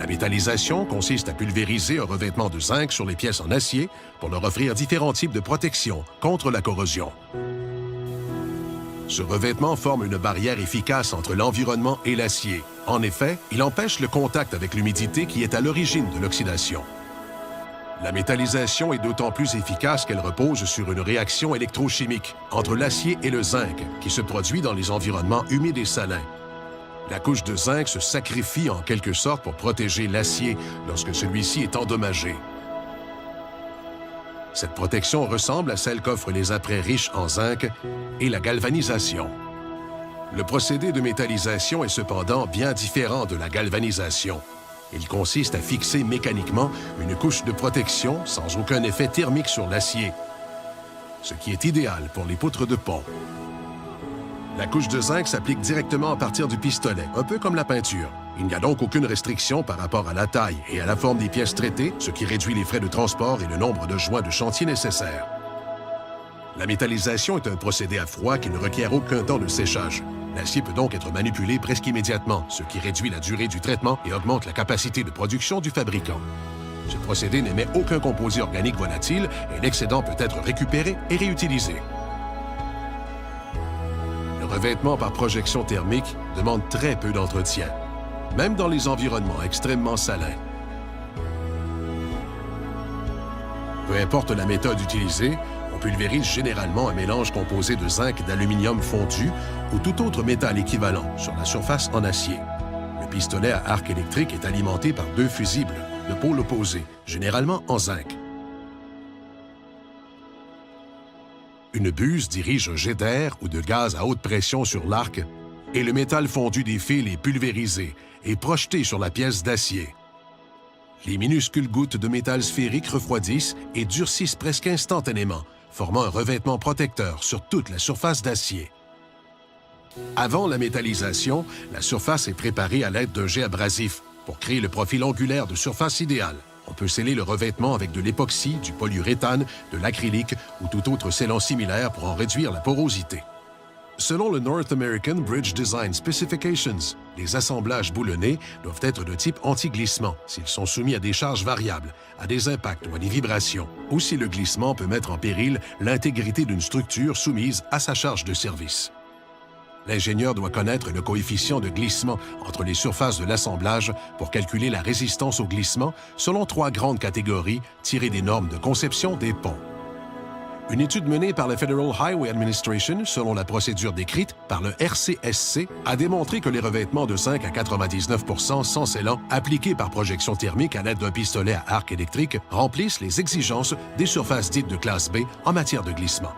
La métallisation consiste à pulvériser un revêtement de zinc sur les pièces en acier pour leur offrir différents types de protection contre la corrosion. Ce revêtement forme une barrière efficace entre l'environnement et l'acier. En effet, il empêche le contact avec l'humidité qui est à l'origine de l'oxydation. La métallisation est d'autant plus efficace qu'elle repose sur une réaction électrochimique entre l'acier et le zinc qui se produit dans les environnements humides et salins. La couche de zinc se sacrifie en quelque sorte pour protéger l'acier lorsque celui-ci est endommagé. Cette protection ressemble à celle qu'offrent les apprêts riches en zinc et la galvanisation. Le procédé de métallisation est cependant bien différent de la galvanisation. Il consiste à fixer mécaniquement une couche de protection sans aucun effet thermique sur l'acier, ce qui est idéal pour les poutres de pont. La couche de zinc s'applique directement à partir du pistolet, un peu comme la peinture. Il n'y a donc aucune restriction par rapport à la taille et à la forme des pièces traitées, ce qui réduit les frais de transport et le nombre de joints de chantier nécessaires. La métallisation est un procédé à froid qui ne requiert aucun temps de séchage. L'acier peut donc être manipulé presque immédiatement, ce qui réduit la durée du traitement et augmente la capacité de production du fabricant. Ce procédé n'émet aucun composé organique volatile et l'excédent peut être récupéré et réutilisé. Le revêtement par projection thermique demande très peu d'entretien, même dans les environnements extrêmement salins. Peu importe la méthode utilisée, on pulvérise généralement un mélange composé de zinc et d'aluminium fondu ou tout autre métal équivalent sur la surface en acier. Le pistolet à arc électrique est alimenté par deux fusibles de pôle opposé, généralement en zinc. Une buse dirige un jet d'air ou de gaz à haute pression sur l'arc et le métal fondu des fils est pulvérisé et projeté sur la pièce d'acier. Les minuscules gouttes de métal sphérique refroidissent et durcissent presque instantanément, formant un revêtement protecteur sur toute la surface d'acier. Avant la métallisation, la surface est préparée à l'aide d'un jet abrasif pour créer le profil angulaire de surface idéal. On peut sceller le revêtement avec de l'époxy, du polyuréthane, de l'acrylique ou tout autre scellant similaire pour en réduire la porosité. Selon le North American Bridge Design Specifications, les assemblages boulonnés doivent être de type anti-glissement s'ils sont soumis à des charges variables, à des impacts ou à des vibrations, ou si le glissement peut mettre en péril l'intégrité d'une structure soumise à sa charge de service. L'ingénieur doit connaître le coefficient de glissement entre les surfaces de l'assemblage pour calculer la résistance au glissement selon trois grandes catégories tirées des normes de conception des ponts. Une étude menée par la Federal Highway Administration, selon la procédure décrite par le RCSC, a démontré que les revêtements de 5 à 99 % sans scellant, appliqués par projection thermique à l'aide d'un pistolet à arc électrique, remplissent les exigences des surfaces dites de classe B en matière de glissement.